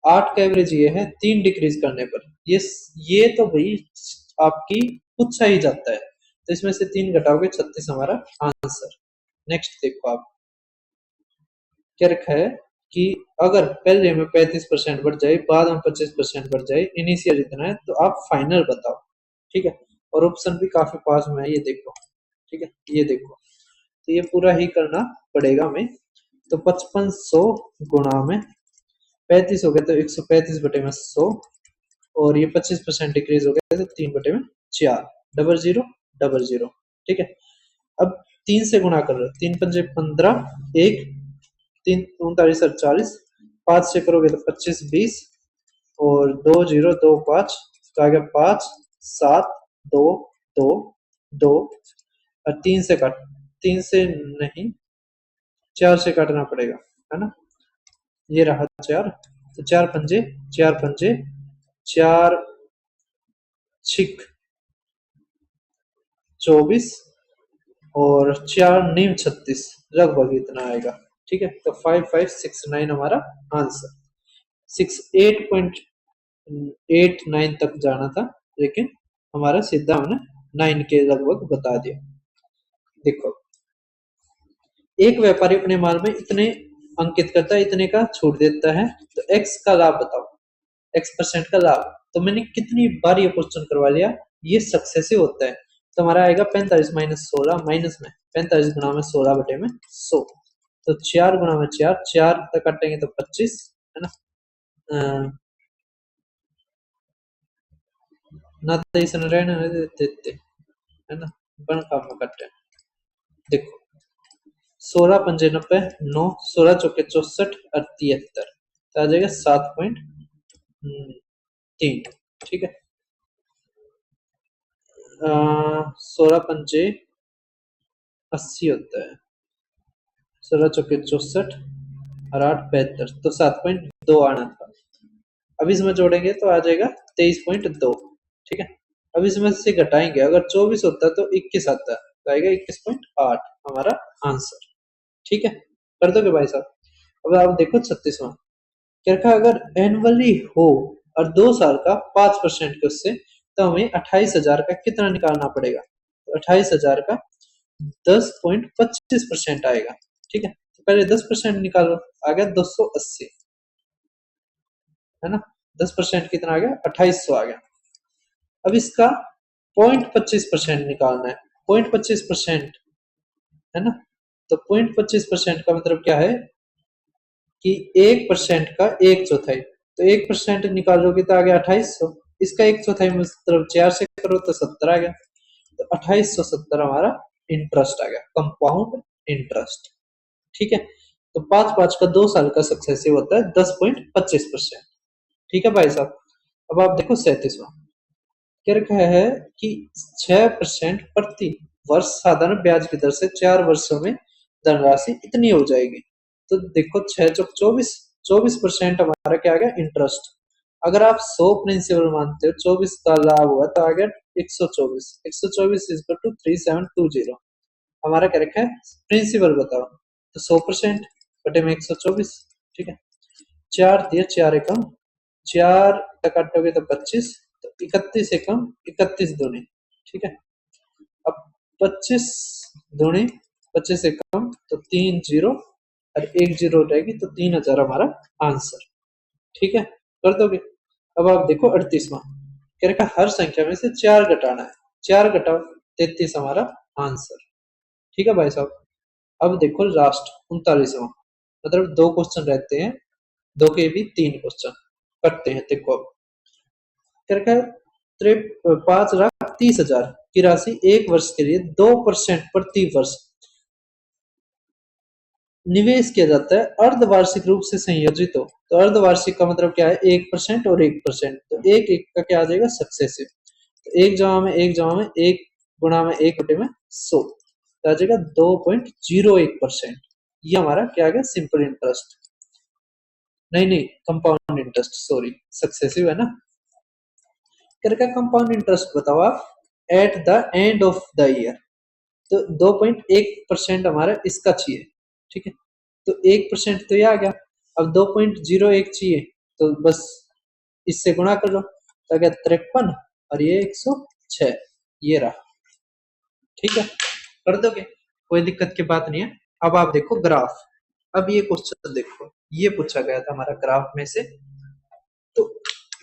8 का एवरेज ये है 3 डिक्रीज करने पर, ये तो भाई आपकी पूछा ही जाता है, तो इसमें से 3 घटाओगे 36 हमारा आंसर। नेक्स्ट देखो, आप क्या रखा है कि अगर पहले में 35% बढ़ जाए, बाद में 25% बढ़ जाए, इनिशियल इतना है, तो आप फाइनल बताओ, ठीक है। और ऑप्शन भी काफी पास में है, ये देखो, ठीक है। ये देखो, तो ये पूरा ही करना पड़ेगा हमें। तो 5500 गुणा में 35 हो गया, तो 135/100, और ये 25% डिक्रीज हो गया, तो 3/4, 0000, ठीक है। अब 3 से गुणा कर लो, 3×5 = 15, 1, 3×39 = 48, 5 से करोगे तो 25, 20, और 2025, तो आ गया 5, 7, 2, 2, 2, और 3 से नहीं, 4 से काटना पड़ेगा, है ना। ये रहा 4, तो 4 पंजे, 4 पंजे, 4 छिक 24, और 4 नीम 36, लगभग इतना आएगा, ठीक है। तो 5569 हमारा आंसर। 68.89 तक जाना था, लेकिन हमारा सीधा हमने 9 के लगभग बता दिया। देखो, एक व्यापारी अपने माल में इतने अंकित करता है, इतने का छूट देता है, तो एक्स का लाभ बताओ, X% का लाभ। तो मैंने कितनी बार ये क्वेश्चन करवा लिया, ये सक्सेसिव होता है। तो हमारा आएगा 45 - 16, माइनस में 45 गुणा में 16/100, तो 4 गुणा में 4, 4 तक काटेंगे तो 25, है ना। ना तो इसने रहने देते, है ना, बन काम में काटे। देखो, 16 पंजे 90, 9, 16 चौके 64, और 73, तो आ जाएगा 7.3, ठीक है। 16 पंजे 80 होता है, 16 चौके 64, और 8 72, तो 7.2 आना था। अब इसमें जोड़ेंगे तो आ जाएगा 23.2, ठीक है। अब इसमें से घटाएंगे, अगर 24 होता तो 21 आता, तो आएगा 21.8 हमारा आंसर, ठीक है। कर दोगे भाई साहब? अब आप देखो 36वां, क्या रखा, अगर एनुअली हो और 2 साल का 5% के उससे, तो हमें 28,000 का कितना निकालना पड़ेगा? तो 28,000 का 10.25% आएगा, ठीक है। तो पहले 10% निकालो, आ गया 280, है ना। 10% कितना आ गया? 2800 आ गया। अब इसका 0.25% निकालना है, 0.25% है ना। तो 0.25% का मतलब क्या है कि 1% का एक चौथाई, तो 1% निकालोगे तो आ गया 2800, इसका एक चौथाई मतलब 4 से करो तो 70 आ गया, तो 2870 हमारा इंटरेस्ट आ गया, कंपाउंड इंटरेस्ट। ठीक है, तो 5 5 का 2 साल का सक्सेसिव होता है 10.25%। ठीक है भाई साहब। अब आप देखो 37वां, क्या रखा है कि 6% प्रति वर्ष साधारण ब्याज की दर से 4 वर्षों में धनराशि इतनी हो जाएगी। तो देखो 6 चौक 24, 24% हमारा क्या आ गया इंटरेस्ट। अगर आप 100 प्रिंसिपल मानते हो, 24 का लाभ हुआ तो आ गया 124, 124 इज टू 3720। हमारा क्या रखा है प्रिंसिपल बताओ, तो 100% बटे में 124। ठीक है, 4 दिया 4 एकम, 4 काटोगे तो 25, तो 31 एकम 31 दूनी। ठीक है, अब 25 दूनी 25 एकम, तो 3 जीरो और 1 जीरो रहेगी, तो 3000 हमारा आंसर। ठीक है, कर दोगे। अब आप देखो 38वां, कह रखा हर संख्या में से 4 घटाना है, 4 घटाओ 33 हमारा आंसर। ठीक है भाई साहब। अब देखो लास्ट 39वां, मतलब 2 क्वेश्चन रहते हैं, 2 के भी 3 क्वेश्चन करते हैं। देखो अब क्या रखा है, 5,30,000 की राशि एक वर्ष के लिए 2% प्रति वर्ष निवेश किया जाता है, अर्धवार्षिक रूप से संयोजित हो। तो अर्धवार्षिक का मतलब क्या है, 1% और 1%, तो एक एक का क्या आ जाएगा सक्सेसिव, तो एक जमा में एक जमा में एक गुणा में एक बटे में 100, तो आ जाएगा 2.01%। ये हमारा क्या आ गया सिंपल इंटरेस्ट, नहीं नहीं कंपाउंड इंटरेस्ट, सॉरी सक्सेसिव है ना। करके कंपाउंड इंटरेस्ट बताओ आप at the end of the year, तो 2.1% हमारा इसका चाहिए। ठीक है, तो 1% तो ये आ गया, अब 2.01 चाहिए, तो बस इससे गुणा कर लो, तो आ गया 53 और ये 106, ये रहा। ठीक है, कर दोगे, कोई दिक्कत की बात नहीं है। अब आप देखो ग्राफ, अब ये क्वेश्चन देखो, ये पूछा गया था हमारा ग्राफ में से। तो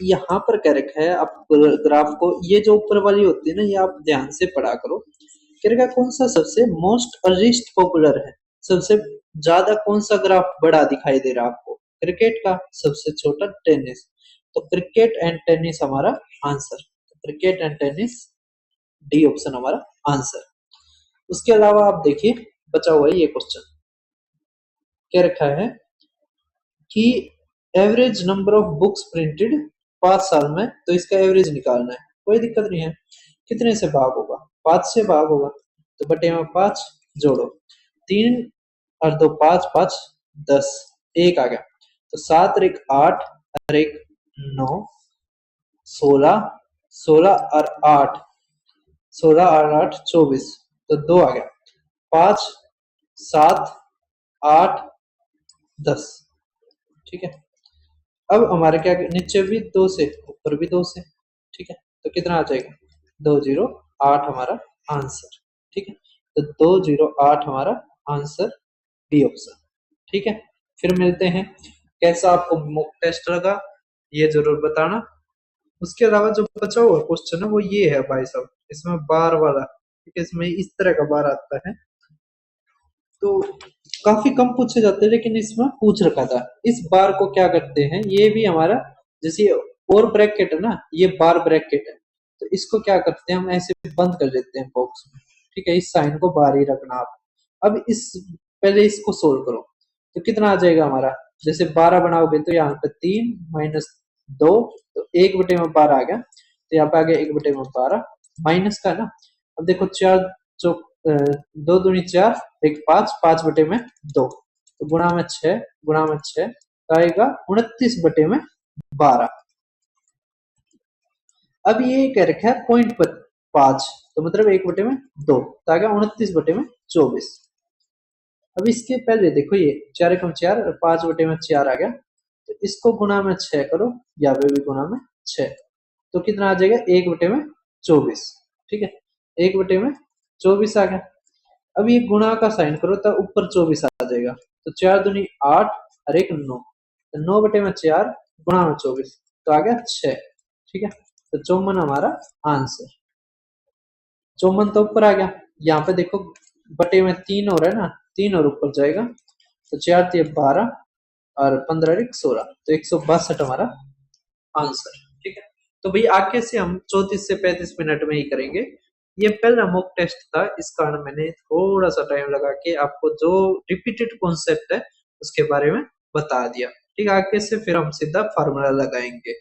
यहाँ पर क्या रखा है, आप ग्राफ को, ये जो ऊपर वाली होती है ना, ये आप ध्यान से पढ़ा करो। क्या रखा, कौन सा सबसे मोस्ट लीस्ट पॉपुलर है, सबसे ज्यादा कौन सा ग्राफ बड़ा दिखाई दे रहा है आपको, क्रिकेट का, सबसे छोटा टेनिस। तो क्रिकेट एंड टेनिस हमारा आंसर, तो cricket and tennis D option हमारा आंसर। उसके अलावा आप देखिए बचा हुआ है ये क्वेश्चन, क्या रखा है कि average number of books printed 5 साल में, तो इसका एवरेज निकालना है, कोई दिक्कत नहीं है। कितने से भाग होगा, 5 से भाग होगा, तो बटे में 5 जोड़ो, 3 और 2 5, 5 10, एक आ गया, तो 7 और 1 8 और 1 9, 16, 16 और 8, 16 और 8 24, तो 2 आ गया, 5 7 8 10। ठीक है, अब हमारे क्या नीचे भी 2 से, ऊपर भी 2 से। ठीक है, तो कितना आ जाएगा 208 हमारा आंसर। ठीक है, तो 208 हमारा आंसर बी ऑप्शन। ठीक है, फिर मिलते हैं। कैसा आपको मॉक टेस्ट लगा ये जरूर बताना। उसके अलावा जो बचा हुआ क्वेश्चन है वो ये है भाई साहब, इसमें बार वाला, ठीक है, इसमें इस तरह का बार आता है, तो काफी कम पूछे जाते हैं, लेकिन इसमें पूछ रखा था। इस बार को क्या करते हैं, ये भी हमारा जैसे और ब्रैकेट है ना, ये बार ब्रैकेट है, तो इसको क्या करते हैं हम ऐसे बंद कर देते हैं बॉक्स में। ठीक है, इस साइन को बाहर ही रखना आप। अब इस पहले इसको सोल्व करो, तो कितना आ जाएगा हमारा, जैसे 12 बनाओगे तो यहाँ पे 3 -2, तो 1/12 आ गया, तो यहाँ पे आ गया 1/12 माइनस का ना। अब देखो 4 चौक 2 दूनी 4, 1 5, 5/2, तो गुणा में 6, गुणा में 6, तो आएगा 29/12। अब ये कह रखा है 0.5, तो मतलब 1/2, तो आ गया 29/24। अब इसके पहले देखो ये 4 एकम 4 और 5/4 आ गया, तो इसको गुणा में 6 करो, या भी गुणा में 6, तो कितना आ जाएगा 1/24। ठीक है, 1/24 आ गया। अब ये गुणा का साइन करो तो ऊपर 24 आ जाएगा, तो 4 दूनी 8 और 1 9, तो 9/4 गुणा में 24, तो आ गया 6। ठीक है, तो 54 हमारा आंसर, 54 तो ऊपर आ गया। यहाँ पे देखो बटे में 3 हो रहा है ना, 3 और ऊपर जाएगा तो 4 3 12 और 15 एक 16, तो 162 हमारा आंसर। ठीक है, तो भाई आगे से हम 34 से 35 मिनट में ही करेंगे। ये पहला मॉक टेस्ट था, इस कारण मैंने थोड़ा सा टाइम लगा के आपको जो रिपीटेड कॉन्सेप्ट है उसके बारे में बता दिया। ठीक है, आगे से फिर हम सीधा फार्मूला लगाएंगे।